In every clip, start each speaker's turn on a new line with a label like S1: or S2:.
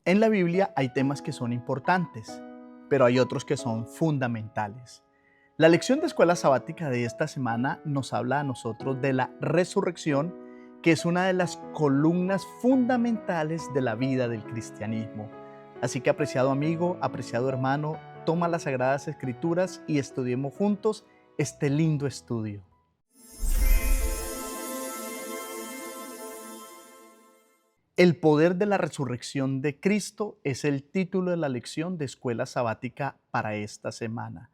S1: En la Biblia hay temas que son importantes, pero hay otros que son fundamentales. La lección de escuela sabática de esta semana nos habla a nosotros de la resurrección, que es una de las columnas fundamentales de la vida del cristianismo. Así que, apreciado amigo, apreciado hermano, toma las Sagradas Escrituras y estudiemos juntos este lindo estudio. El poder de la resurrección de Cristo es el título de la lección de escuela sabática para esta semana.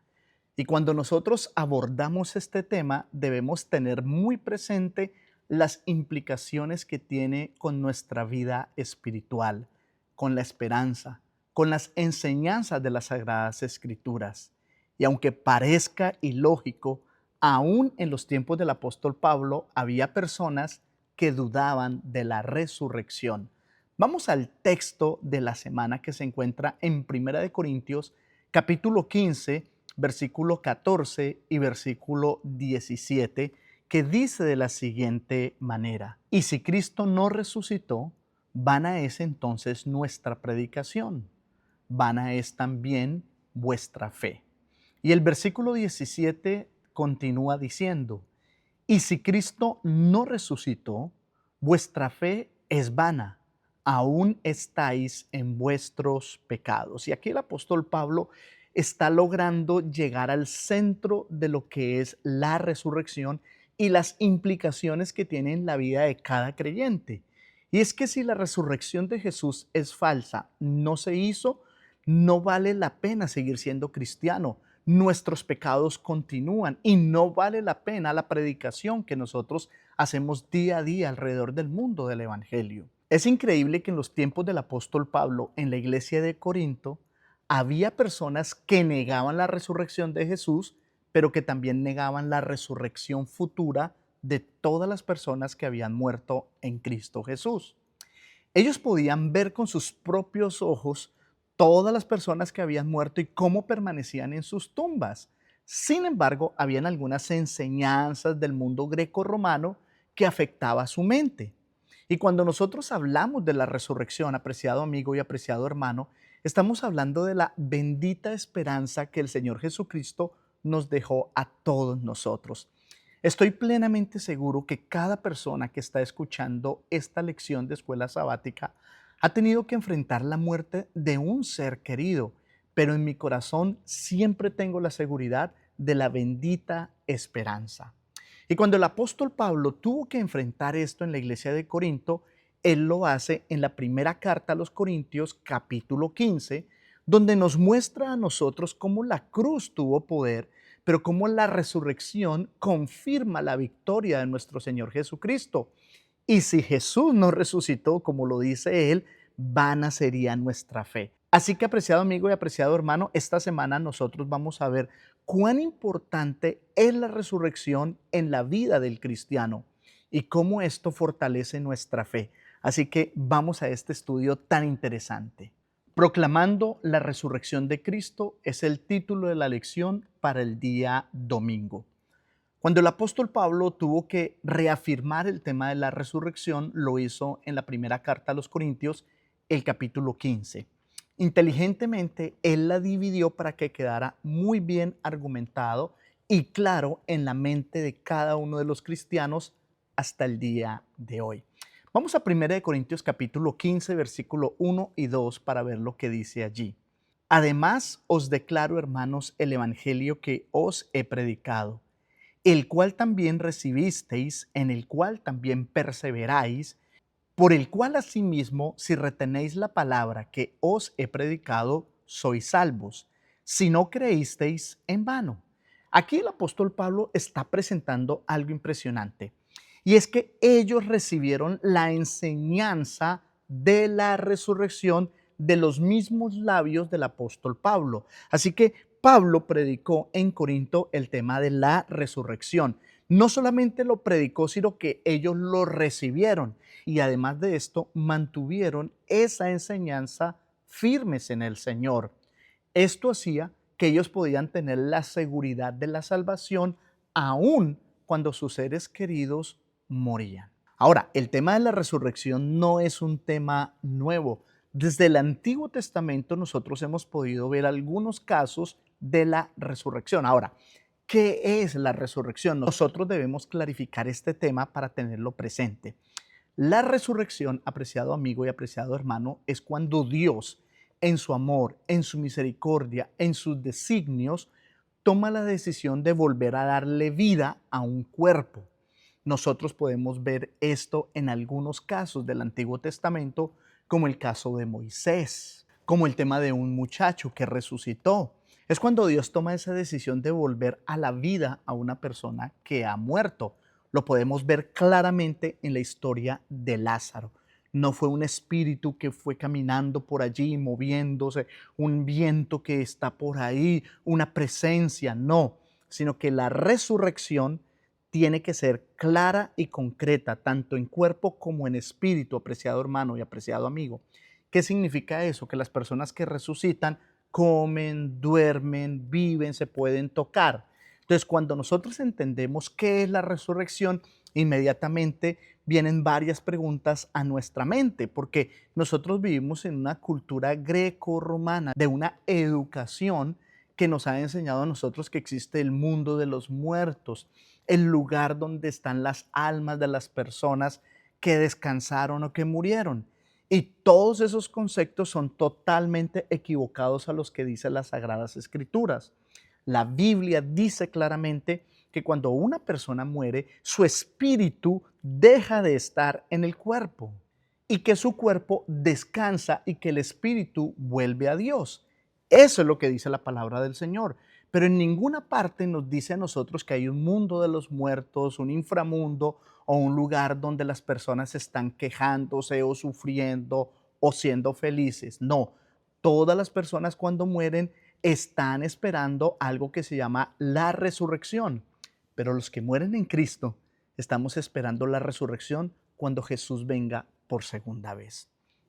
S1: Y cuando nosotros abordamos este tema, debemos tener muy presente las implicaciones que tiene con nuestra vida espiritual, con la esperanza, con las enseñanzas de las Sagradas Escrituras. Y aunque parezca ilógico, aún en los tiempos del apóstol Pablo había personas que dudaban de la resurrección. Vamos al texto de la semana que se encuentra en 1 capítulo 15, versículo 14 y versículo 17, que dice de la siguiente manera: y si Cristo no resucitó, vana es entonces nuestra predicación, vana es también vuestra fe. Y el versículo 17 continúa diciendo: y si Cristo no resucitó, vuestra fe es vana, aún estáis en vuestros pecados. Y aquí el apóstol Pablo está logrando llegar al centro de lo que es la resurrección y las implicaciones que tiene en la vida de cada creyente. Y es que si la resurrección de Jesús es falsa, no se hizo, no vale la pena seguir siendo cristiano. Nuestros pecados continúan y no vale la pena la predicación que nosotros hacemos día a día alrededor del mundo del Evangelio. Es increíble que en los tiempos del apóstol Pablo, en la iglesia de Corinto, había personas que negaban la resurrección de Jesús, pero que también negaban la resurrección futura de todas las personas que habían muerto en Cristo Jesús. Ellos podían ver con sus propios ojos todas las personas que habían muerto y cómo permanecían en sus tumbas. Sin embargo, habían algunas enseñanzas del mundo greco-romano que afectaban su mente. Y cuando nosotros hablamos de la resurrección, apreciado amigo y apreciado hermano, estamos hablando de la bendita esperanza que el Señor Jesucristo nos dejó a todos nosotros. Estoy plenamente seguro que cada persona que está escuchando esta lección de escuela sabática ha tenido que enfrentar la muerte de un ser querido, pero en mi corazón siempre tengo la seguridad de la bendita esperanza. Y cuando el apóstol Pablo tuvo que enfrentar esto en la iglesia de Corinto, él lo hace en la primera carta a los Corintios, capítulo 15, donde nos muestra a nosotros cómo la cruz tuvo poder, pero cómo la resurrección confirma la victoria de nuestro Señor Jesucristo. Y si Jesús no resucitó, como lo dice él, vana sería nuestra fe. Así que, apreciado amigo y apreciado hermano, esta semana nosotros vamos a ver cuán importante es la resurrección en la vida del cristiano y cómo esto fortalece nuestra fe. Así que vamos a este estudio tan interesante. Proclamando la resurrección de Cristo es el título de la lección para el día domingo. Cuando el apóstol Pablo tuvo que reafirmar el tema de la resurrección, lo hizo en la primera carta a los Corintios, el capítulo 15. Inteligentemente, él la dividió para que quedara muy bien argumentado y claro en la mente de cada uno de los cristianos hasta el día de hoy. Vamos a 1 capítulo 15, versículo 1 y 2 para ver lo que dice allí. Además, os declaro, hermanos, el evangelio que os he predicado, el cual también recibisteis, en el cual también perseveráis, por el cual asimismo, si retenéis la palabra que os he predicado, sois salvos, si no creísteis en vano. Aquí el apóstol Pablo está presentando algo impresionante, y es que ellos recibieron la enseñanza de la resurrección de los mismos labios del apóstol Pablo. Así que Pablo predicó en Corinto el tema de la resurrección. No solamente lo predicó, sino que ellos lo recibieron y además de esto mantuvieron esa enseñanza firmes en el Señor. Esto hacía que ellos podían tener la seguridad de la salvación aún cuando sus seres queridos morían. Ahora, el tema de la resurrección no es un tema nuevo. Desde el Antiguo Testamento nosotros hemos podido ver algunos casos de la resurrección. Ahora, ¿qué es la resurrección? Nosotros debemos clarificar este tema para tenerlo presente. La resurrección, apreciado amigo y apreciado hermano, es cuando Dios, en su amor, en su misericordia, en sus designios, toma la decisión de volver a darle vida a un cuerpo. Nosotros podemos ver esto en algunos casos del Antiguo Testamento, como el caso de Moisés, como el tema de un muchacho que resucitó. Es cuando Dios toma esa decisión de volver a la vida a una persona que ha muerto. Lo podemos ver claramente en la historia de Lázaro. No fue un espíritu que fue caminando por allí, moviéndose, un viento que está por ahí, una presencia, no, sino que la resurrección tiene que ser clara y concreta, tanto en cuerpo como en espíritu, apreciado hermano y apreciado amigo. ¿Qué significa eso? Que las personas que resucitan comen, duermen, viven, se pueden tocar. Entonces, cuando nosotros entendemos qué es la resurrección, inmediatamente vienen varias preguntas a nuestra mente, porque nosotros vivimos en una cultura greco-romana, de una educación que nos ha enseñado a nosotros que existe el mundo de los muertos, el lugar donde están las almas de las personas que descansaron o que murieron. Y todos esos conceptos son totalmente equivocados a los que dicen las Sagradas Escrituras. La Biblia dice claramente que cuando una persona muere, su espíritu deja de estar en el cuerpo y que su cuerpo descansa y que el espíritu vuelve a Dios. Eso es lo que dice la palabra del Señor. Pero en ninguna parte nos dice a nosotros que hay un mundo de los muertos, un inframundo o un lugar donde las personas están quejándose o sufriendo o siendo felices. No, todas las personas cuando mueren están esperando algo que se llama la resurrección. Pero los que mueren en Cristo estamos esperando la resurrección cuando Jesús venga por segunda vez.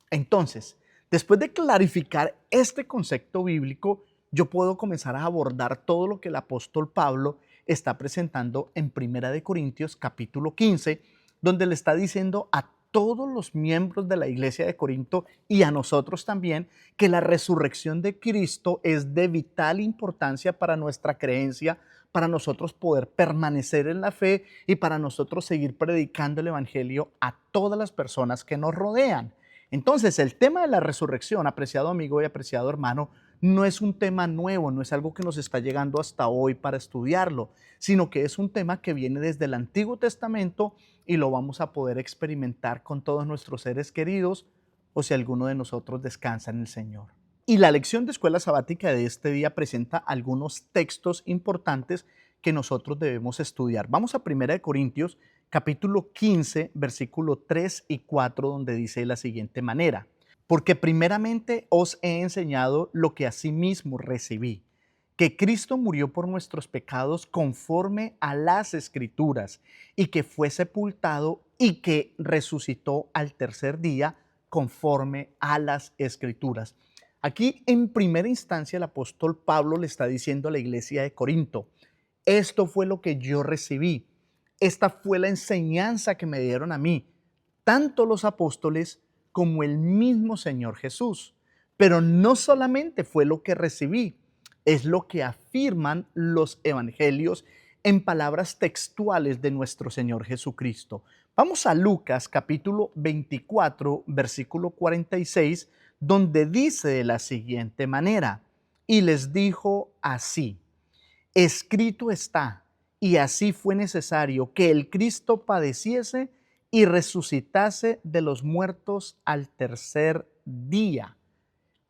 S1: Entonces, después de clarificar este concepto bíblico, yo puedo comenzar a abordar todo lo que el apóstol Pablo está presentando en Primera de Corintios capítulo 15, donde le está diciendo a todos los miembros de la iglesia de Corinto y a nosotros también que la resurrección de Cristo es de vital importancia para nuestra creencia, para nosotros poder permanecer en la fe y para nosotros seguir predicando el evangelio a todas las personas que nos rodean. Entonces, el tema de la resurrección, apreciado amigo y apreciado hermano, no es un tema nuevo, no es algo que nos está llegando hasta hoy para estudiarlo, sino que es un tema que viene desde el Antiguo Testamento y lo vamos a poder experimentar con todos nuestros seres queridos o si alguno de nosotros descansa en el Señor. Y la lección de escuela sabática de este día presenta algunos textos importantes que nosotros debemos estudiar. Vamos a 1 Corintios capítulo 15, versículo 3 y 4, donde dice de la siguiente manera: porque primeramente os he enseñado lo que asimismo recibí, que Cristo murió por nuestros pecados conforme a las Escrituras, y que fue sepultado y que resucitó al tercer día conforme a las Escrituras. Aquí en primera instancia el apóstol Pablo le está diciendo a la iglesia de Corinto: esto fue lo que yo recibí, esta fue la enseñanza que me dieron a mí, tanto los apóstoles como el mismo Señor Jesús. Pero no solamente fue lo que recibí, es lo que afirman los evangelios en palabras textuales de nuestro Señor Jesucristo. Vamos a Lucas capítulo 24, versículo 46, donde dice de la siguiente manera: y les dijo así: escrito está, y así fue necesario que el Cristo padeciese y resucitase de los muertos al tercer día.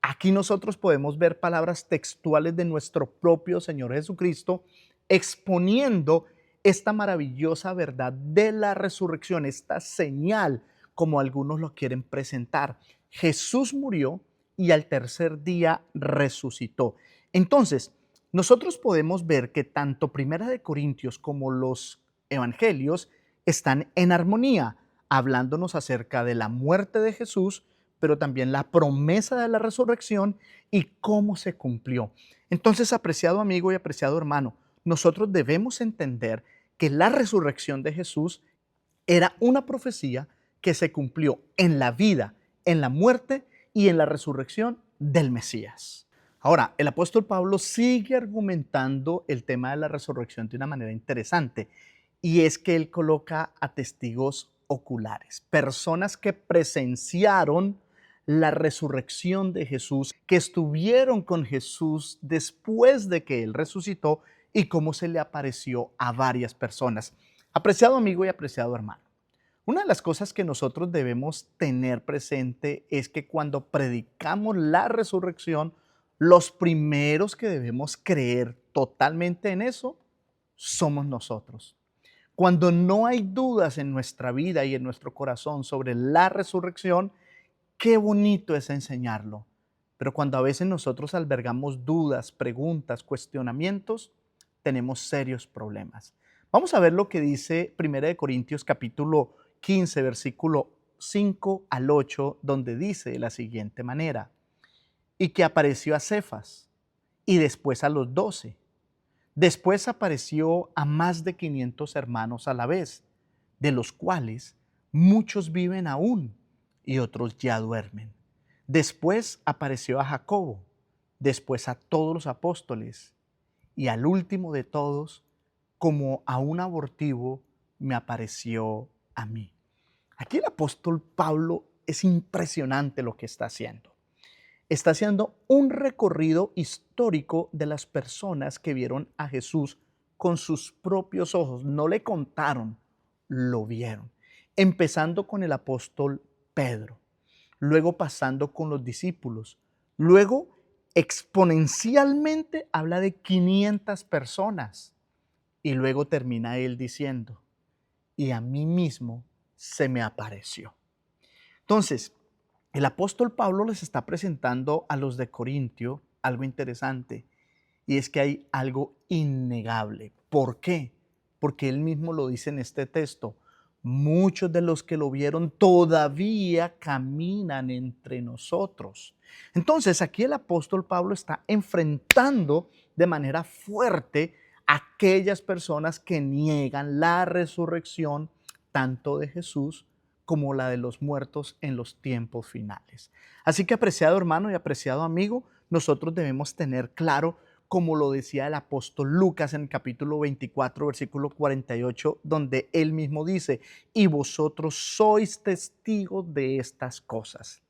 S1: Aquí nosotros podemos ver palabras textuales de nuestro propio Señor Jesucristo exponiendo esta maravillosa verdad de la resurrección, esta señal, como algunos lo quieren presentar. Jesús murió y al tercer día resucitó. Entonces, nosotros podemos ver que tanto Primera de Corintios como los evangelios están en armonía, hablándonos acerca de la muerte de Jesús, pero también la promesa de la resurrección y cómo se cumplió. Entonces, apreciado amigo y apreciado hermano, nosotros debemos entender que la resurrección de Jesús era una profecía que se cumplió en la vida, en la muerte y en la resurrección del Mesías. Ahora, el apóstol Pablo sigue argumentando el tema de la resurrección de una manera interesante, y es que él coloca a testigos oculares, personas que presenciaron la resurrección de Jesús, que estuvieron con Jesús después de que él resucitó y cómo se le apareció a varias personas. Apreciado amigo y apreciado hermano, una de las cosas que nosotros debemos tener presente es que cuando predicamos la resurrección, los primeros que debemos creer totalmente en eso somos nosotros. Cuando no hay dudas en nuestra vida y en nuestro corazón sobre la resurrección, qué bonito es enseñarlo. Pero cuando a veces nosotros albergamos dudas, preguntas, cuestionamientos, tenemos serios problemas. Vamos a ver lo que dice 1 Corintios capítulo 15, versículo 5 al 8, donde dice de la siguiente manera: y que apareció a Cefas y después a los 12. Después apareció a más de 500 hermanos a la vez, de los cuales muchos viven aún y otros ya duermen. Después apareció a Jacobo, después a todos los apóstoles, y al último de todos, como a un abortivo, me apareció a mí. Aquí el apóstol Pablo es impresionante lo que está haciendo. Está haciendo un recorrido histórico de las personas que vieron a Jesús con sus propios ojos. No le contaron, lo vieron. Empezando con el apóstol Pedro, luego pasando con los discípulos, luego exponencialmente habla de 500 personas y luego termina él diciendo: y a mí mismo se me apareció. Entonces, el apóstol Pablo les está presentando a los de Corintio algo interesante, y es que hay algo innegable. ¿Por qué? Porque él mismo lo dice en este texto: muchos de los que lo vieron todavía caminan entre nosotros. Entonces, aquí el apóstol Pablo está enfrentando de manera fuerte a aquellas personas que niegan la resurrección tanto de Jesús como la de los muertos en los tiempos finales. Así que, apreciado hermano y apreciado amigo, nosotros debemos tener claro, como lo decía el apóstol Lucas en el capítulo 24, versículo 48, donde él mismo dice: y vosotros sois testigos de estas cosas.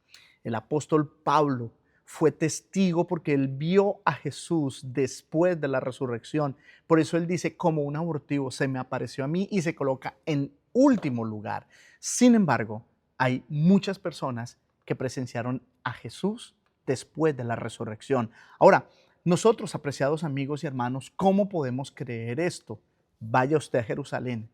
S1: El apóstol Pablo fue testigo porque él vio a Jesús después de la resurrección. Por eso él dice: como un abortivo se me apareció a mí, y se coloca en último lugar. Sin embargo, hay muchas personas que presenciaron a Jesús después de la resurrección. Ahora, nosotros, apreciados amigos y hermanos, ¿cómo podemos creer esto? Vaya usted a Jerusalén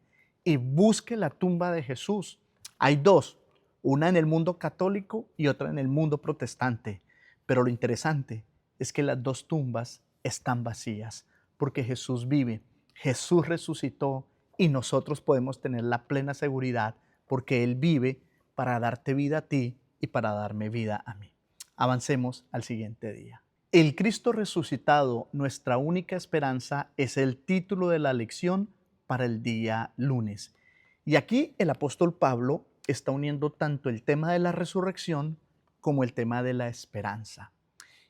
S1: y busque la tumba de Jesús. Hay dos, una en el mundo católico y otra en el mundo protestante. Pero lo interesante es que las dos tumbas están vacías, porque Jesús vive, Jesús resucitó, y nosotros podemos tener la plena seguridad porque Él vive para darte vida a ti y para darme vida a mí. Avancemos al siguiente día. El Cristo resucitado, nuestra única esperanza, es el título de la lección para el día lunes. Y aquí el apóstol Pablo está uniendo tanto el tema de la resurrección como el tema de la esperanza.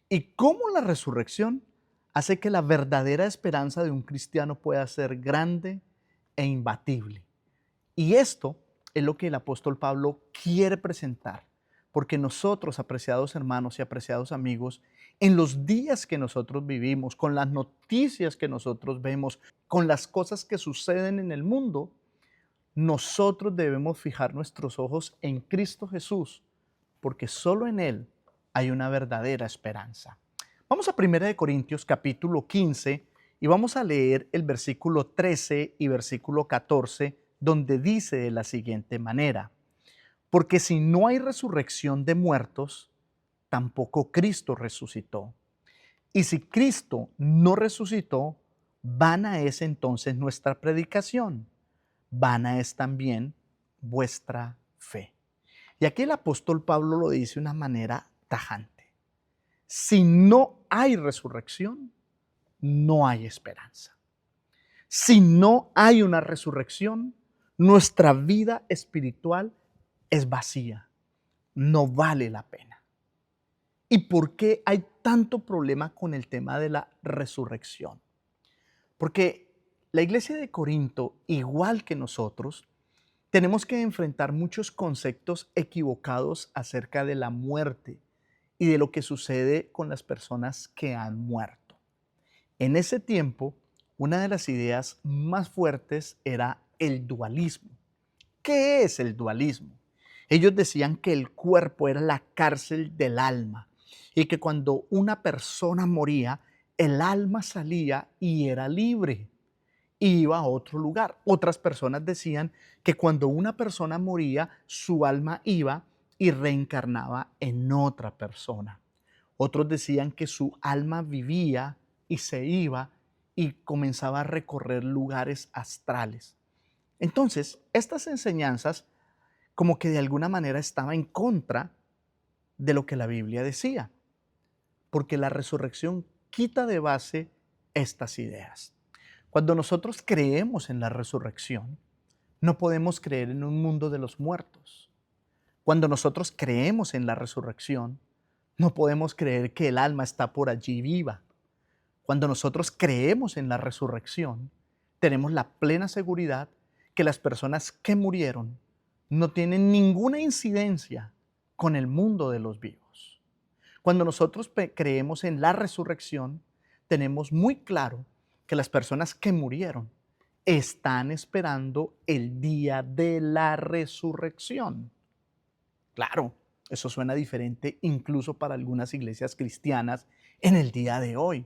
S1: Y cómo la resurrección hace que la verdadera esperanza de un cristiano pueda ser grande e imbatible. Y esto es lo que el apóstol Pablo quiere presentar, porque nosotros, apreciados hermanos y apreciados amigos, en los días que nosotros vivimos, con las noticias que nosotros vemos, con las cosas que suceden en el mundo, nosotros debemos fijar nuestros ojos en Cristo Jesús, porque solo en Él hay una verdadera esperanza. Vamos a 1 Corintios capítulo 15 y vamos a leer el versículo 13 y versículo 14, donde dice de la siguiente manera: porque si no hay resurrección de muertos, tampoco Cristo resucitó. Y si Cristo no resucitó, vana es entonces nuestra predicación, vana es también vuestra fe. Y aquí el apóstol Pablo lo dice de una manera tajante: si no hay resurrección, no hay esperanza. Si no hay una resurrección, nuestra vida espiritual es vacía, no vale la pena. ¿Y por qué hay tanto problema con el tema de la resurrección? Porque la iglesia de Corinto, igual que nosotros, tenemos que enfrentar muchos conceptos equivocados acerca de la muerte y de lo que sucede con las personas que han muerto. En ese tiempo, una de las ideas más fuertes era el dualismo. ¿Qué es el dualismo? Ellos decían que el cuerpo era la cárcel del alma y que cuando una persona moría, el alma salía y era libre y iba a otro lugar. Otras personas decían que cuando una persona moría, su alma iba y reencarnaba en otra persona. Otros decían que su alma vivía y se iba y comenzaba a recorrer lugares astrales. Entonces, estas enseñanzas como que de alguna manera estaban en contra de lo que la Biblia decía, porque la resurrección quita de base estas ideas. Cuando nosotros creemos en la resurrección, no podemos creer en un mundo de los muertos. Cuando nosotros creemos en la resurrección, no podemos creer que el alma está por allí viva. Cuando nosotros creemos en la resurrección, tenemos la plena seguridad que las personas que murieron no tienen ninguna incidencia con el mundo de los vivos. Cuando nosotros creemos en la resurrección, tenemos muy claro que las personas que murieron están esperando el día de la resurrección. Claro, eso suena diferente incluso para algunas iglesias cristianas en el día de hoy,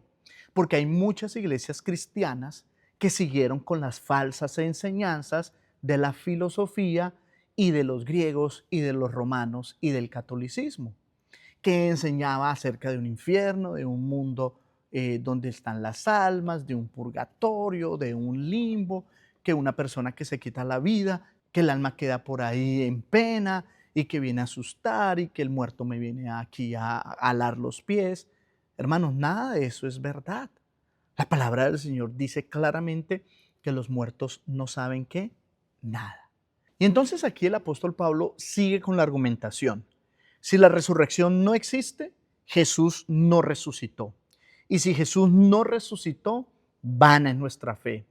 S1: porque hay muchas iglesias cristianas que siguieron con las falsas enseñanzas de la filosofía y de los griegos y de los romanos y del catolicismo, que enseñaba acerca de un infierno, de un mundo donde están las almas, de un purgatorio, de un limbo, que una persona que se quita la vida, que el alma queda por ahí en pena y que viene a asustar y que el muerto me viene aquí a alar los pies. Hermanos, nada de eso es verdad. La palabra del Señor dice claramente que los muertos no saben qué, nada. Y entonces aquí el apóstol Pablo sigue con la argumentación. Si la resurrección no existe, Jesús no resucitó. Y si Jesús no resucitó, vana es nuestra fe.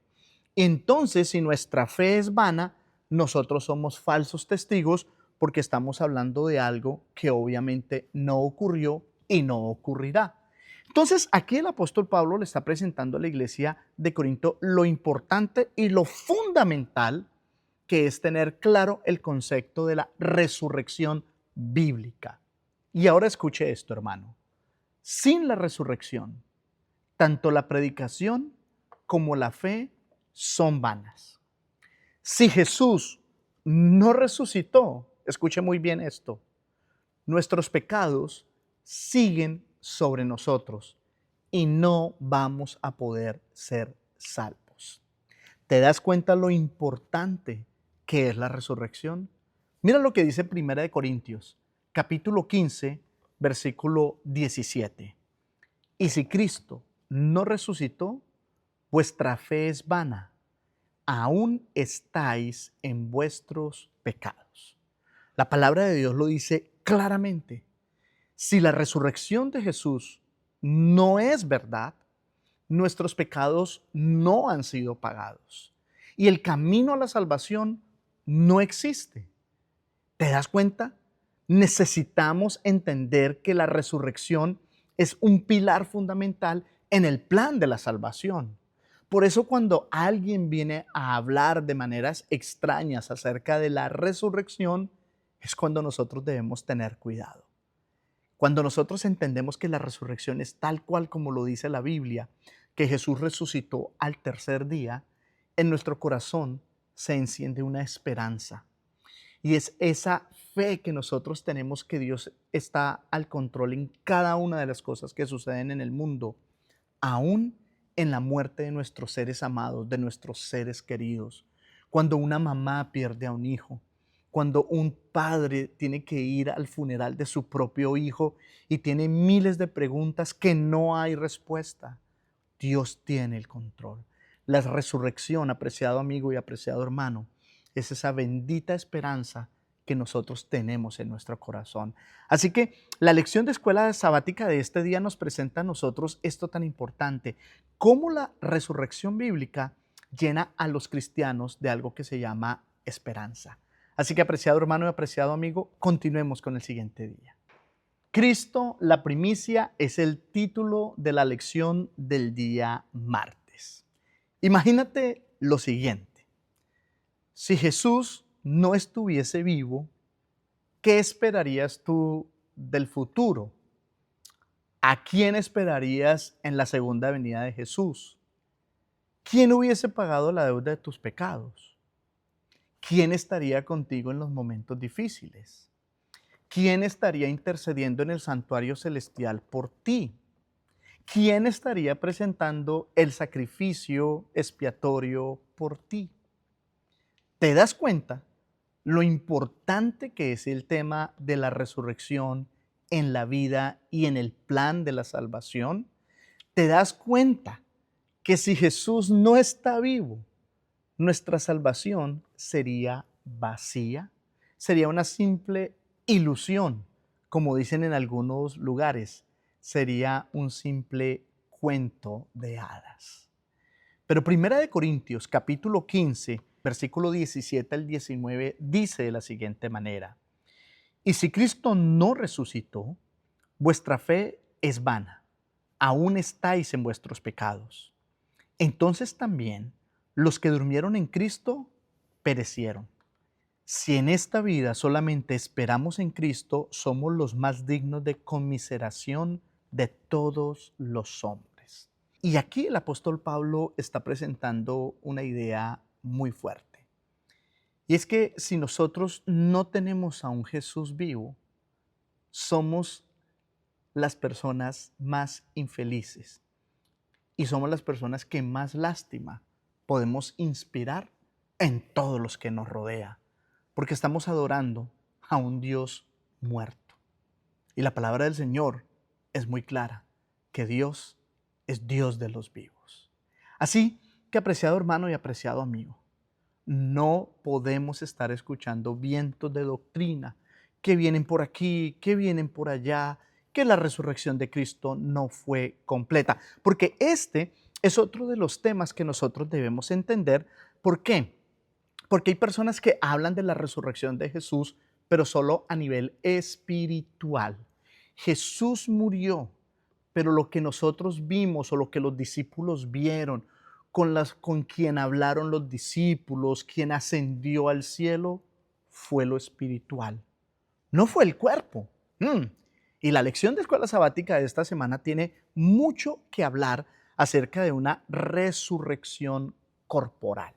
S1: Entonces, si nuestra fe es vana, nosotros somos falsos testigos porque estamos hablando de algo que obviamente no ocurrió y no ocurrirá. Entonces, aquí el apóstol Pablo le está presentando a la iglesia de Corinto lo importante y lo fundamental que es tener claro el concepto de la resurrección bíblica. Y ahora escuche esto, hermano. Sin la resurrección, tanto la predicación como la fe son vanas. Si Jesús no resucitó, escuche muy bien esto, nuestros pecados siguen sobre nosotros y no vamos a poder ser salvos. ¿Te das cuenta lo importante que es la resurrección? Mira lo que dice 1 Corintios, capítulo 15, versículo 17. Y si Cristo no resucitó, vuestra fe es vana, aún estáis en vuestros pecados. La palabra de Dios lo dice claramente. Si la resurrección de Jesús no es verdad, nuestros pecados no han sido pagados y el camino a la salvación no existe. ¿Te das cuenta? Necesitamos entender que la resurrección es un pilar fundamental en el plan de la salvación. Por eso cuando alguien viene a hablar de maneras extrañas acerca de la resurrección, es cuando nosotros debemos tener cuidado. Cuando nosotros entendemos que la resurrección es tal cual como lo dice la Biblia, que Jesús resucitó al tercer día, en nuestro corazón se enciende una esperanza. Y es esa fe que nosotros tenemos que Dios está al control en cada una de las cosas que suceden en el mundo, aún en la muerte de nuestros seres amados, de nuestros seres queridos. Cuando una mamá pierde a un hijo, cuando un padre tiene que ir al funeral de su propio hijo y tiene miles de preguntas que no hay respuesta. Dios tiene el control. La resurrección, apreciado amigo y apreciado hermano, es esa bendita esperanza que nosotros tenemos en nuestro corazón. Así que la lección de escuela sabática de este día nos presenta a nosotros esto tan importante, cómo la resurrección bíblica llena a los cristianos de algo que se llama esperanza. Así que, apreciado hermano y apreciado amigo, continuemos con el siguiente día. Cristo, la primicia, es el título de la lección del día martes. Imagínate lo siguiente: si Jesús no estuviese vivo, ¿qué esperarías tú del futuro? ¿A quién esperarías en la segunda venida de Jesús? ¿Quién hubiese pagado la deuda de tus pecados? ¿Quién estaría contigo en los momentos difíciles? ¿Quién estaría intercediendo en el santuario celestial por ti? ¿Quién estaría presentando el sacrificio expiatorio por ti? ¿Te das cuenta lo importante que es el tema de la resurrección en la vida y en el plan de la salvación? ¿Te das cuenta que si Jesús no está vivo, nuestra salvación sería vacía? Sería una simple ilusión, como dicen en algunos lugares, sería un simple cuento de hadas. Pero Primera de Corintios, capítulo 15, versículo 17 al 19, dice de la siguiente manera: y si Cristo no resucitó, vuestra fe es vana, aún estáis en vuestros pecados. Entonces también los que durmieron en Cristo perecieron. Si en esta vida solamente esperamos en Cristo, somos los más dignos de conmiseración de todos los hombres. Y aquí el apóstol Pablo está presentando una idea muy fuerte. Y es que si nosotros no tenemos a un Jesús vivo, somos las personas más infelices y somos las personas que más lástima podemos inspirar en todos los que nos rodea, porque estamos adorando a un Dios muerto. Y la palabra del Señor es muy clara, que Dios es Dios de los vivos. Así que, apreciado hermano y apreciado amigo, no podemos estar escuchando vientos de doctrina que vienen por aquí, que vienen por allá, que la resurrección de Cristo no fue completa, porque este es otro de los temas que nosotros debemos entender. ¿Por qué? Porque hay personas que hablan de la resurrección de Jesús, pero solo a nivel espiritual. Jesús murió, pero lo que nosotros vimos o lo que los discípulos vieron, con quien hablaron los discípulos, quien ascendió al cielo, fue lo espiritual. No fue el cuerpo. Y la lección de escuela sabática de esta semana tiene mucho que hablar acerca de una resurrección corporal.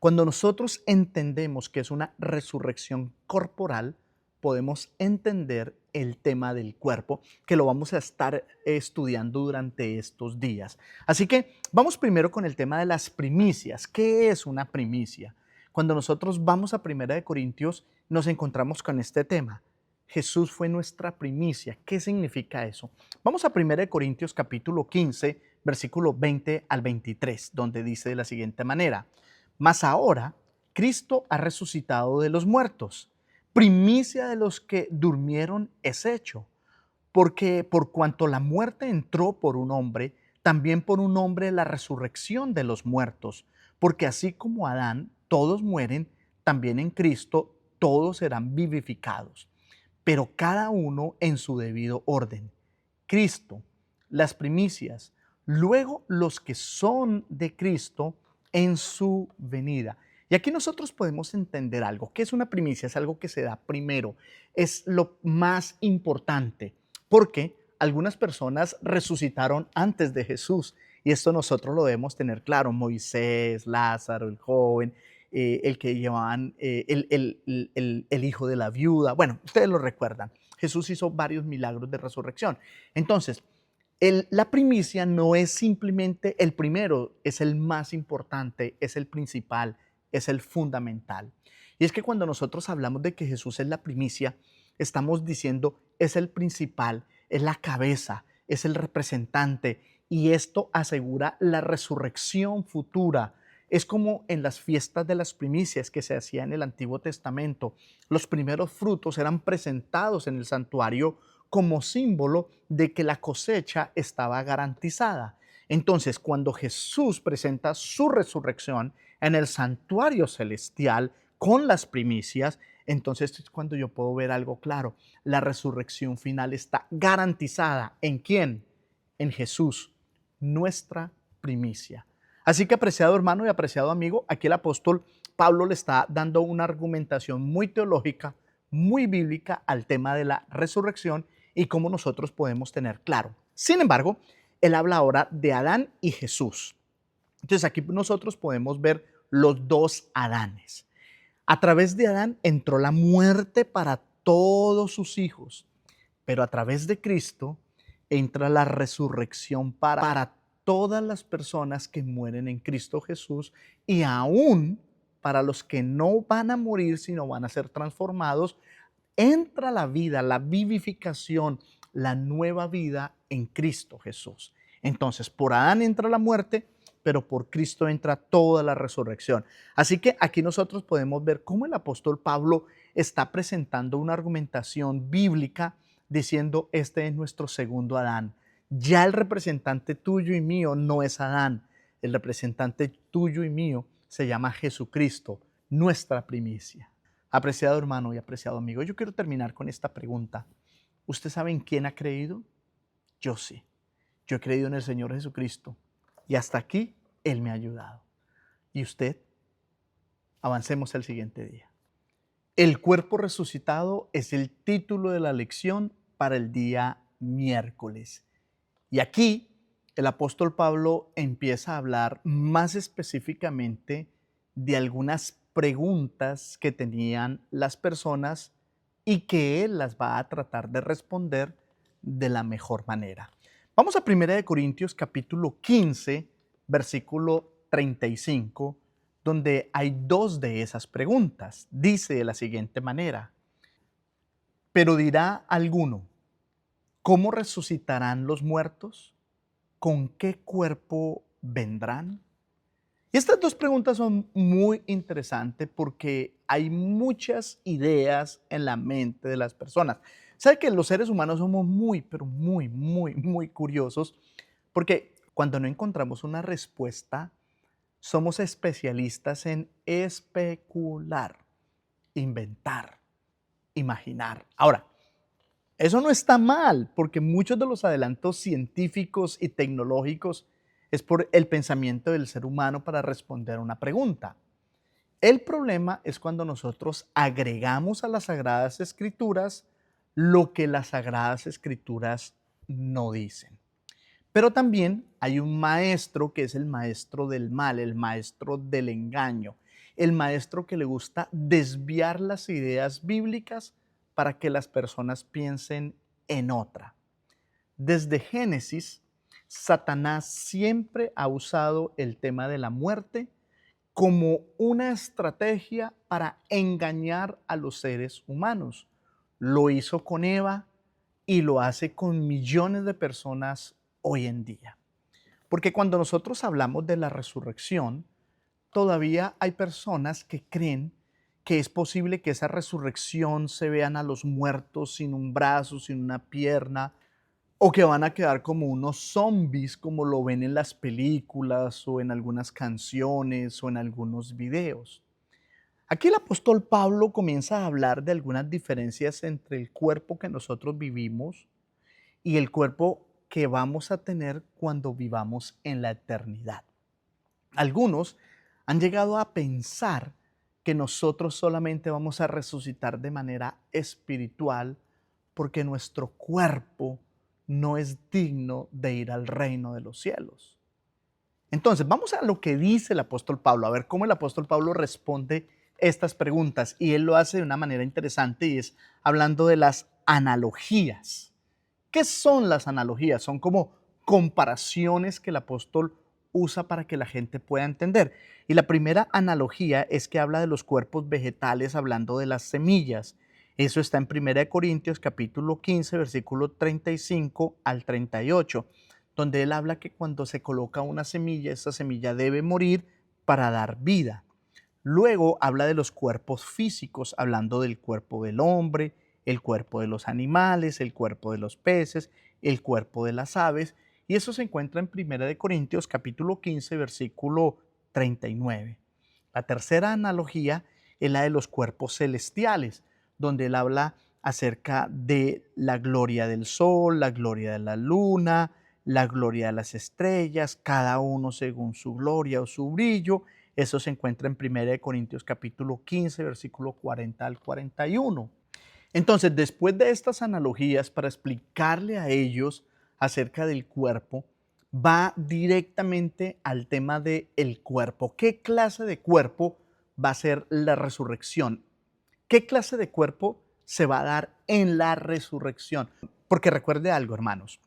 S1: Cuando nosotros entendemos que es una resurrección corporal, podemos entender el tema del cuerpo, que lo vamos a estar estudiando durante estos días. Así que vamos primero con el tema de las primicias. ¿Qué es una primicia? Cuando nosotros vamos a Primera de Corintios, nos encontramos con este tema. Jesús fue nuestra primicia. ¿Qué significa eso? Vamos a Primera de Corintios capítulo 15, versículo 20 al 23, donde dice de la siguiente manera: mas ahora Cristo ha resucitado de los muertos, primicia de los que durmieron es hecho, porque por cuanto la muerte entró por un hombre, también por un hombre la resurrección de los muertos, porque así como Adán todos mueren, también en Cristo todos serán vivificados, pero cada uno en su debido orden. Cristo, las primicias, luego los que son de Cristo en su venida. Y aquí nosotros podemos entender algo. ¿Qué es una primicia? Es algo que se da primero, es lo más importante, porque algunas personas resucitaron antes de Jesús y esto nosotros lo debemos tener claro. Moisés, Lázaro, el joven, el que llevaban, el hijo de la viuda. Bueno, ustedes lo recuerdan. Jesús hizo varios milagros de resurrección. Entonces, la primicia no es simplemente el primero, es el más importante, es el principal, es el fundamental. Y es que cuando nosotros hablamos de que Jesús es la primicia, estamos diciendo es el principal, es la cabeza, es el representante, y esto asegura la resurrección futura. es como en las fiestas de las primicias que se hacía en el Antiguo Testamento. Los primeros frutos eran presentados en el santuario como símbolo de que la cosecha estaba garantizada. Entonces, cuando Jesús presenta su resurrección en el santuario celestial con las primicias, entonces es cuando yo puedo ver algo claro. La resurrección final está garantizada. ¿En quién? En Jesús, nuestra primicia. Así que, apreciado hermano y apreciado amigo, aquí el apóstol Pablo le está dando una argumentación muy teológica, muy bíblica al tema de la resurrección y cómo nosotros podemos tener claro. Sin embargo, él habla ahora de Adán y Jesús. Entonces aquí nosotros podemos ver los dos Adanes. A través de Adán entró la muerte para todos sus hijos, pero a través de Cristo entra la resurrección para todas las personas que mueren en Cristo Jesús y aún para los que no van a morir, sino van a ser transformados. Entra la vida, la vivificación, la nueva vida en Cristo Jesús. Entonces, por Adán entra la muerte, pero por Cristo entra toda la resurrección. Así que aquí nosotros podemos ver cómo el apóstol Pablo está presentando una argumentación bíblica diciendo, este es nuestro segundo Adán. Ya el representante tuyo y mío no es Adán. El representante tuyo y mío se llama Jesucristo, nuestra primicia. Apreciado hermano y apreciado amigo, yo quiero terminar con esta pregunta. ¿Usted sabe en quién ha creído? Yo sí. Yo he creído en el Señor Jesucristo y hasta aquí Él me ha ayudado. ¿Y usted? Avancemos el siguiente día. El cuerpo resucitado es el título de la lección para el día miércoles. Y aquí el apóstol Pablo empieza a hablar más específicamente de algunas preguntas que tenían las personas y que él las va a tratar de responder de la mejor manera. Vamos a 1 Corintios capítulo 15, versículo 35, donde hay dos de esas preguntas. Dice de la siguiente manera: pero dirá alguno, ¿cómo resucitarán los muertos? ¿Con qué cuerpo vendrán? Y estas dos preguntas son muy interesantes porque hay muchas ideas en la mente de las personas. ¿Sabe que los seres humanos somos muy, pero muy curiosos? Porque cuando no encontramos una respuesta, somos especialistas en especular, inventar, imaginar. Ahora, eso no está mal, porque muchos de los adelantos científicos y tecnológicos es por el pensamiento del ser humano para responder a una pregunta. El problema es cuando nosotros agregamos a las Sagradas Escrituras lo que las Sagradas Escrituras no dicen. Pero también hay un maestro que es el maestro del mal, el maestro del engaño, el maestro que le gusta desviar las ideas bíblicas para que las personas piensen en otra. Desde Génesis, Satanás siempre ha usado el tema de la muerte como una estrategia para engañar a los seres humanos. Lo hizo con Eva y lo hace con millones de personas hoy en día. Porque cuando nosotros hablamos de la resurrección, todavía hay personas que creen que es posible que esa resurrección se vean a los muertos sin un brazo, sin una pierna, o que van a quedar como unos zombies como lo ven en las películas o en algunas canciones o en algunos videos. Aquí el apóstol Pablo comienza a hablar de algunas diferencias entre el cuerpo que nosotros vivimos y el cuerpo que vamos a tener cuando vivamos en la eternidad. Algunos han llegado a pensar que nosotros solamente vamos a resucitar de manera espiritual porque nuestro cuerpo no es digno de ir al reino de los cielos. Entonces, vamos a lo que dice el apóstol Pablo, a ver cómo el apóstol Pablo responde estas preguntas. Y él lo hace de una manera interesante y es hablando de las analogías. ¿Qué son las analogías? Son como comparaciones que el apóstol usa para que la gente pueda entender. Y la primera analogía es que habla de los cuerpos vegetales, hablando de las semillas. Eso está en 1 Corintios capítulo 15, versículo 35 al 38, donde él habla que cuando se coloca una semilla, esa semilla debe morir para dar vida. Luego habla de los cuerpos físicos, hablando del cuerpo del hombre, el cuerpo de los animales, el cuerpo de los peces, el cuerpo de las aves, y eso se encuentra en 1 Corintios capítulo 15, versículo 39. La tercera analogía es la de los cuerpos celestiales, donde él habla acerca de la gloria del sol, la gloria de la luna, la gloria de las estrellas, cada uno según su gloria o su brillo. Eso se encuentra en 1 Corintios capítulo 15, versículo 40 al 41. Entonces, después de estas analogías, para explicarle a ellos acerca del cuerpo, va directamente al tema del cuerpo. ¿Qué clase de cuerpo va a ser la resurrección? ¿Qué clase de cuerpo se va a dar en la resurrección? Porque recuerde algo, hermanos,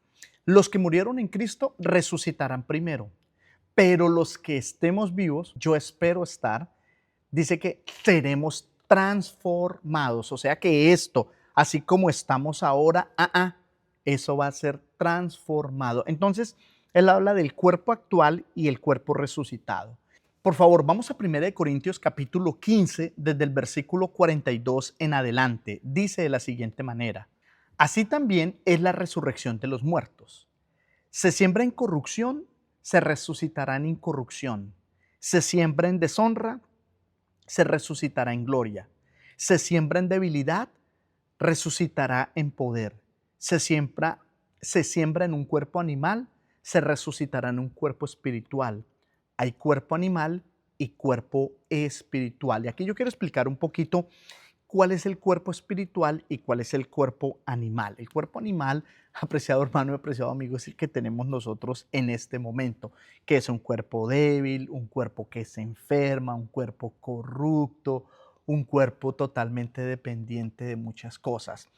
S1: los que murieron en Cristo resucitarán primero, pero los que estemos vivos, yo espero estar, dice que seremos transformados. O sea que esto, así como estamos ahora, eso va a ser transformado. Entonces, él habla del cuerpo actual y el cuerpo resucitado. Por favor, vamos a 1 Corintios capítulo 15, desde el versículo 42 en adelante. Dice de la siguiente manera: así también es la resurrección de los muertos. Se siembra en corrupción, se resucitará en incorrupción. Se siembra en deshonra, se resucitará en gloria. Se siembra en debilidad, resucitará en poder. Se siembra en un cuerpo animal, se resucitará en un cuerpo espiritual. Hay cuerpo animal y cuerpo espiritual. Y aquí yo quiero explicar un poquito cuál es el cuerpo espiritual y cuál es el cuerpo animal. El cuerpo animal, apreciado hermano y apreciado amigo, es el que tenemos nosotros en este momento, que es un cuerpo débil, un cuerpo que se enferma, un cuerpo corrupto, un cuerpo totalmente dependiente de muchas cosas.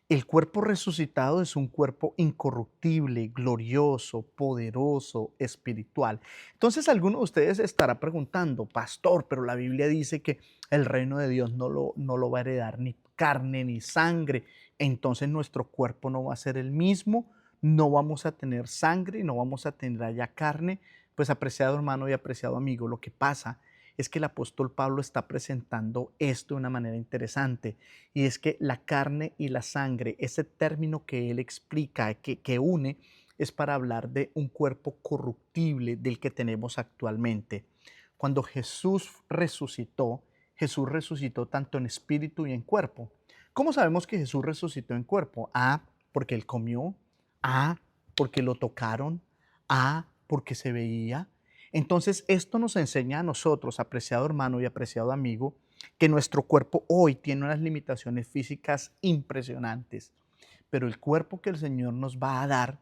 S1: El cuerpo resucitado es un cuerpo incorruptible, glorioso, poderoso, espiritual. Entonces, alguno de ustedes estará preguntando, pastor, pero la Biblia dice que el reino de Dios no lo va a heredar ni carne ni sangre. Entonces, nuestro cuerpo no va a ser el mismo, no vamos a tener sangre, no vamos a tener allá carne. Pues, apreciado hermano y apreciado amigo, lo que pasa es que el apóstol Pablo está presentando esto de una manera interesante, y es que la carne y la sangre, ese término que él explica, que une, es para hablar de un cuerpo corruptible del que tenemos actualmente. Cuando Jesús resucitó tanto en espíritu y en cuerpo. ¿Cómo sabemos que Jesús resucitó en cuerpo? Porque él comió, porque lo tocaron, porque se veía. Entonces, esto nos enseña a nosotros, apreciado hermano y apreciado amigo, que nuestro cuerpo hoy tiene unas limitaciones físicas impresionantes, pero el cuerpo que el Señor nos va a dar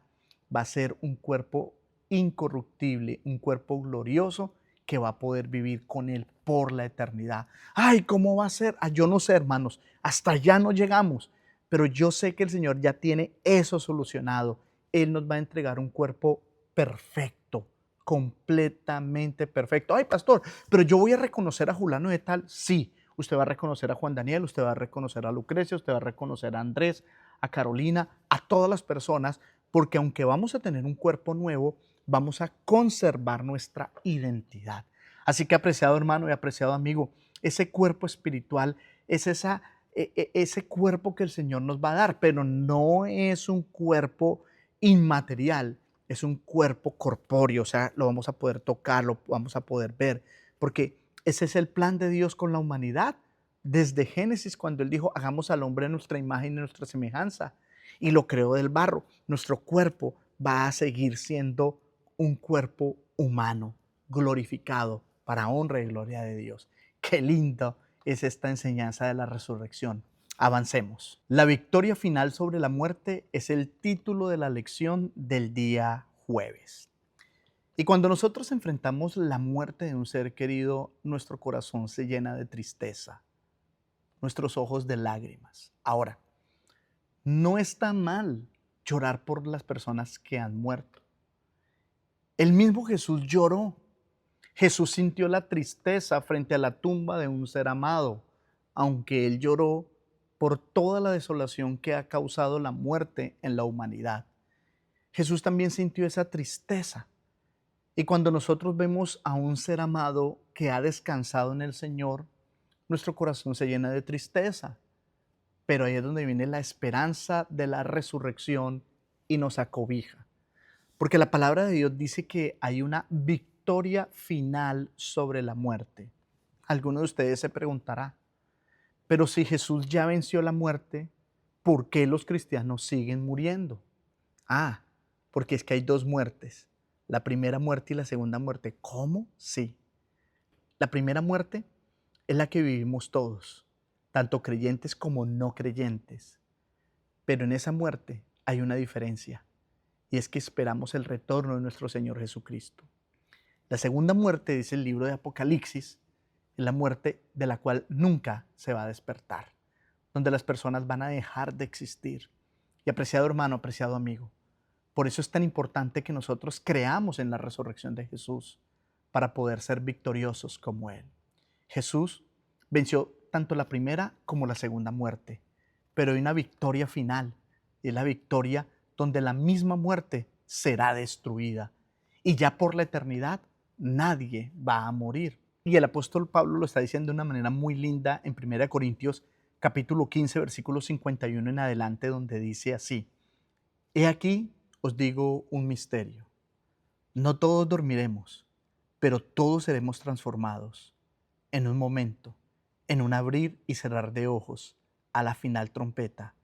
S1: va a ser un cuerpo incorruptible, un cuerpo glorioso que va a poder vivir con Él por la eternidad. Ay, ¿cómo va a ser? Yo no sé, hermanos, hasta allá no llegamos, pero yo sé que el Señor ya tiene eso solucionado. Él nos va a entregar un cuerpo perfecto, completamente perfecto. Ay, pastor, pero yo voy a reconocer a Julano de tal. Sí, usted va a reconocer a Juan Daniel, usted va a reconocer a Lucrecia, usted va a reconocer a Andrés, a Carolina, a todas las personas, porque aunque vamos a tener un cuerpo nuevo, vamos a conservar nuestra identidad. Así que, apreciado hermano y apreciado amigo, ese cuerpo espiritual es ese cuerpo que el Señor nos va a dar, pero no es un cuerpo inmaterial, es un cuerpo corpóreo, o sea, lo vamos a poder tocar, lo vamos a poder ver, porque ese es el plan de Dios con la humanidad. Desde Génesis, cuando Él dijo, hagamos al hombre a nuestra imagen y nuestra semejanza, y lo creó del barro, nuestro cuerpo va a seguir siendo un cuerpo humano, glorificado, para honra y gloria de Dios. Qué lindo es esta enseñanza de la resurrección. Avancemos. La victoria final sobre la muerte es el título de la lección del día jueves. Y cuando nosotros enfrentamos la muerte de un ser querido, nuestro corazón se llena de tristeza, nuestros ojos de lágrimas. Ahora, no está mal llorar por las personas que han muerto. El mismo Jesús lloró. Jesús sintió la tristeza frente a la tumba de un ser amado, aunque Él lloró por toda la desolación que ha causado la muerte en la humanidad. Jesús también sintió esa tristeza. Y cuando nosotros vemos a un ser amado que ha descansado en el Señor, nuestro corazón se llena de tristeza. Pero ahí es donde viene la esperanza de la resurrección y nos acobija. Porque la palabra de Dios dice que hay una victoria final sobre la muerte. Alguno de ustedes se preguntará, pero si Jesús ya venció la muerte, ¿por qué los cristianos siguen muriendo? Ah, porque es que hay dos muertes, la primera muerte y la segunda muerte. ¿Cómo? Sí. La primera muerte es la que vivimos todos, tanto creyentes como no creyentes. Pero en esa muerte hay una diferencia, y es que esperamos el retorno de nuestro Señor Jesucristo. La segunda muerte, dice el libro de Apocalipsis, es la muerte de la cual nunca se va a despertar, donde las personas van a dejar de existir. Y apreciado hermano, apreciado amigo, por eso es tan importante que nosotros creamos en la resurrección de Jesús para poder ser victoriosos como Él. Jesús venció tanto la primera como la segunda muerte, pero hay una victoria final, y es la victoria donde la misma muerte será destruida. Y ya por la eternidad nadie va a morir. Y el apóstol Pablo lo está diciendo de una manera muy linda en 1 Corintios capítulo 15, versículo 51 en adelante, donde dice así: He aquí os digo un misterio. No todos dormiremos, pero todos seremos transformados en un momento, en un abrir y cerrar de ojos, a la final trompeta,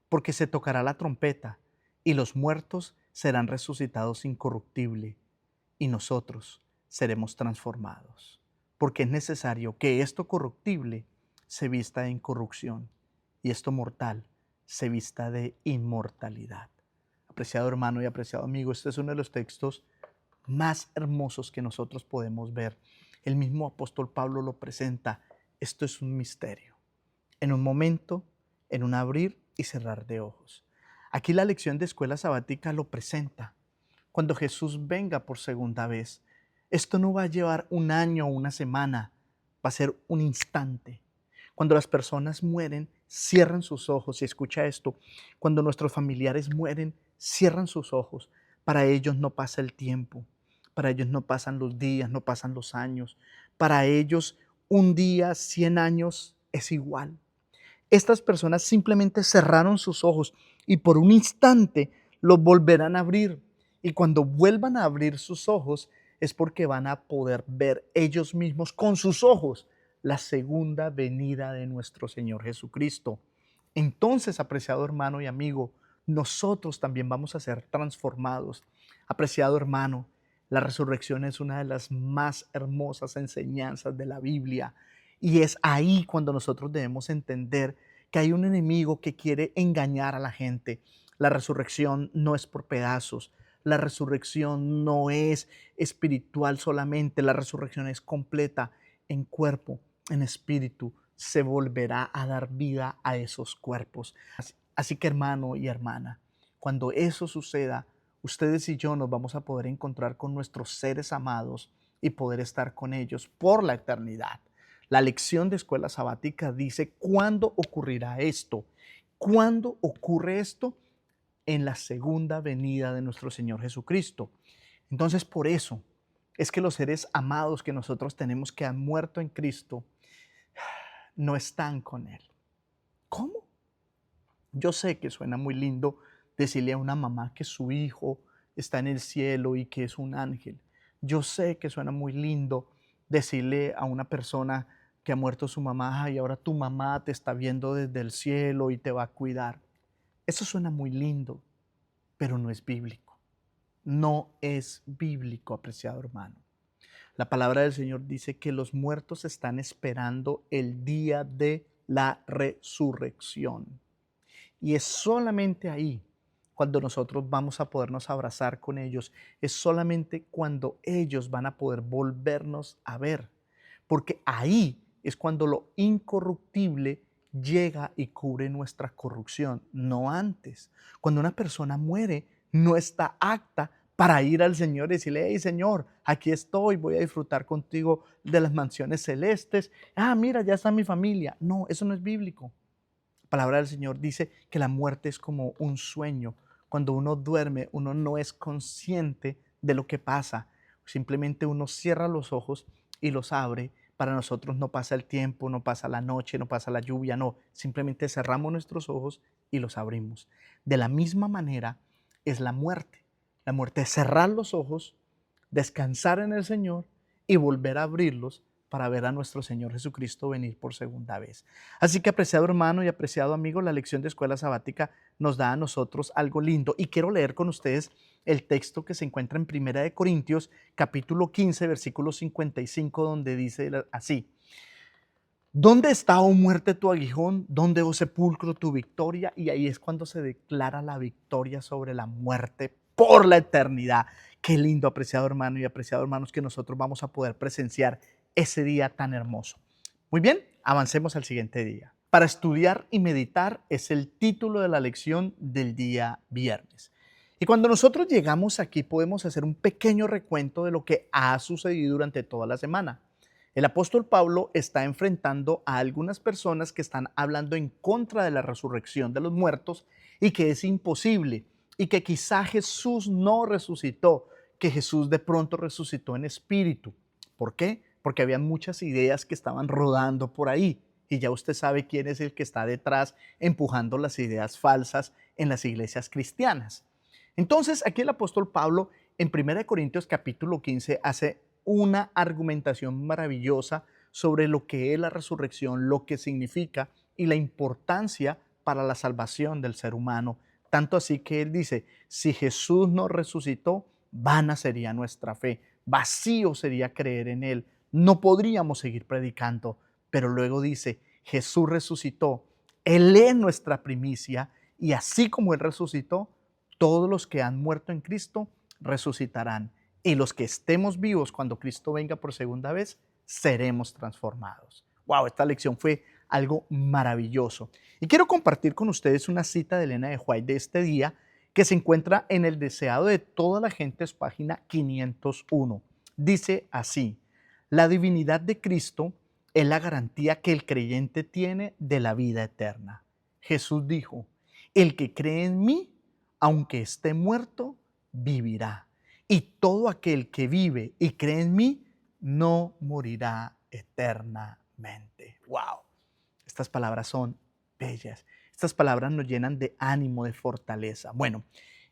S1: porque se tocará la trompeta y los muertos serán resucitados incorruptible y nosotros seremos transformados, porque es necesario que esto corruptible se vista de incorrupción y esto mortal se vista de inmortalidad. Apreciado hermano y apreciado amigo, este es uno de los textos más hermosos que nosotros podemos ver. El mismo apóstol Pablo lo presenta. Esto es un misterio. En un momento, en un abrir y cerrar de ojos. Aquí la lección de escuela sabática lo presenta. Cuando Jesús venga por segunda vez, esto no va a llevar un año o una semana, va a ser un instante. Cuando las personas mueren, cierran sus ojos. Y escucha esto, cuando nuestros familiares mueren, cierran sus ojos. Para ellos no pasa el tiempo, para ellos no pasan los días, no pasan los años. Para ellos un día, 100 años es igual. Estas personas simplemente cerraron sus ojos y por un instante los volverán a abrir. Y cuando vuelvan a abrir sus ojos es porque van a poder ver ellos mismos con sus ojos la segunda venida de nuestro Señor Jesucristo. Entonces, apreciado hermano y amigo, nosotros también vamos a ser transformados. Apreciado hermano, la resurrección es una de las más hermosas enseñanzas de la Biblia. Y es ahí cuando nosotros debemos entender que hay un enemigo que quiere engañar a la gente. La resurrección no es por pedazos. La resurrección no es espiritual solamente. La resurrección es completa en cuerpo, en espíritu. Se volverá a dar vida a esos cuerpos. Así que hermano y hermana, cuando eso suceda, ustedes y yo nos vamos a poder encontrar con nuestros seres amados y poder estar con ellos por la eternidad. La lección de escuela sabática dice, ¿cuándo ocurrirá esto? ¿Cuándo ocurre esto? En la segunda venida de nuestro Señor Jesucristo. Entonces, por eso es que los seres amados que nosotros tenemos que han muerto en Cristo no están con Él. ¿Cómo? Yo sé que suena muy lindo decirle a una mamá que su hijo está en el cielo y que es un ángel. Yo sé que suena muy lindo decirle a una persona que ha muerto su mamá y ahora tu mamá te está viendo desde el cielo y te va a cuidar. Eso suena muy lindo, pero no es bíblico. No es bíblico, apreciado hermano. La palabra del Señor dice que los muertos están esperando el día de la resurrección. Y es solamente ahí cuando nosotros vamos a podernos abrazar con ellos. Es solamente cuando ellos van a poder volvernos a ver. Porque ahí es cuando lo incorruptible llega y cubre nuestra corrupción, no antes. Cuando una persona muere, no está apta para ir al Señor y decirle, hey Señor, aquí estoy, voy a disfrutar contigo de las mansiones celestes. Ah, mira, ya está mi familia. No, eso no es bíblico. La palabra del Señor dice que la muerte es como un sueño. Cuando uno duerme, uno no es consciente de lo que pasa. Simplemente uno cierra los ojos y los abre. Para nosotros no pasa el tiempo, no pasa la noche, no pasa la lluvia, no. Simplemente cerramos nuestros ojos y los abrimos. De la misma manera es la muerte. La muerte es cerrar los ojos, descansar en el Señor y volver a abrirlos para ver a nuestro Señor Jesucristo venir por segunda vez. Así que, apreciado hermano y apreciado amigo, la lección de escuela sabática nos da a nosotros algo lindo. Y quiero leer con ustedes el texto que se encuentra en Primera de Corintios, capítulo 15, versículo 55, donde dice así: ¿Dónde está, oh muerte, tu aguijón? ¿Dónde, oh sepulcro, tu victoria? Y ahí es cuando se declara la victoria sobre la muerte por la eternidad. Qué lindo, apreciado hermano y apreciado hermanos, que nosotros vamos a poder presenciar ese día tan hermoso. Muy bien, avancemos al siguiente día. Para estudiar y meditar es el título de la lección del día viernes. Y cuando nosotros llegamos aquí podemos hacer un pequeño recuento de lo que ha sucedido durante toda la semana. El apóstol Pablo está enfrentando a algunas personas que están hablando en contra de la resurrección de los muertos y que es imposible y que quizá Jesús no resucitó, que Jesús de pronto resucitó en espíritu. ¿Por qué? Porque había muchas ideas que estaban rodando por ahí y ya usted sabe quién es el que está detrás empujando las ideas falsas en las iglesias cristianas. Entonces, aquí el apóstol Pablo en 1 Corintios capítulo 15 hace una argumentación maravillosa sobre lo que es la resurrección, lo que significa y la importancia para la salvación del ser humano. Tanto así que él dice, si Jesús no resucitó, vana sería nuestra fe, vacío sería creer en él, no podríamos seguir predicando. Pero luego dice, Jesús resucitó, él es nuestra primicia y así como él resucitó, todos los que han muerto en Cristo resucitarán. Y los que estemos vivos cuando Cristo venga por segunda vez, seremos transformados. Wow, esta lección fue algo maravilloso. Y quiero compartir con ustedes una cita de Elena de White de este día que se encuentra en El deseado de toda la gente, es página 501. Dice así: la divinidad de Cristo es la garantía que el creyente tiene de la vida eterna. Jesús dijo, el que cree en mí, aunque esté muerto, vivirá. Y todo aquel que vive y cree en mí, no morirá eternamente. ¡Wow! Estas palabras son bellas. Estas palabras nos llenan de ánimo, de fortaleza. Bueno,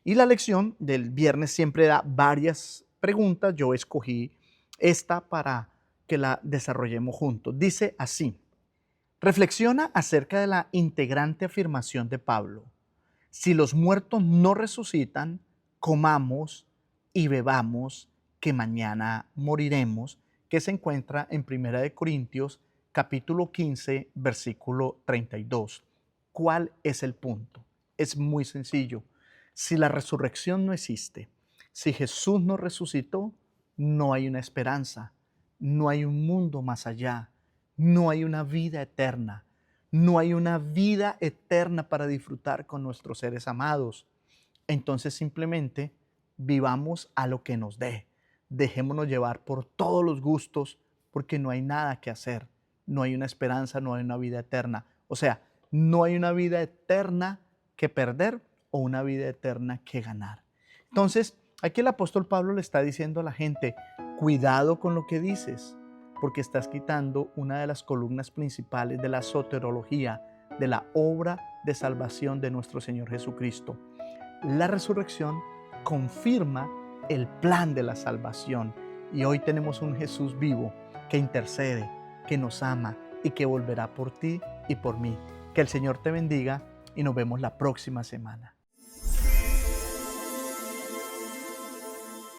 S1: y la lección del viernes siempre da varias preguntas. Yo escogí esta para que la desarrollemos juntos. Dice así: reflexiona acerca de la integrante afirmación de Pablo. Si los muertos no resucitan, comamos y bebamos, que mañana moriremos, que se encuentra en 1 Corintios capítulo 15, versículo 32. ¿Cuál es el punto? Es muy sencillo. Si la resurrección no existe, si Jesús no resucitó, no hay una esperanza, no hay un mundo más allá, no hay una vida eterna, no hay una vida eterna para disfrutar con nuestros seres amados. Entonces simplemente vivamos a lo que nos dé. Dejémonos llevar por todos los gustos porque no hay nada que hacer. No hay una esperanza, no hay una vida eterna. O sea, no hay una vida eterna que perder o una vida eterna que ganar. Entonces, aquí el apóstol Pablo le está diciendo a la gente, cuidado con lo que dices, porque estás quitando una de las columnas principales de la soterología, de la obra de salvación de nuestro Señor Jesucristo. La resurrección confirma el plan de la salvación y hoy tenemos un Jesús vivo que intercede, que nos ama y que volverá por ti y por mí. Que el Señor te bendiga y nos vemos la próxima semana.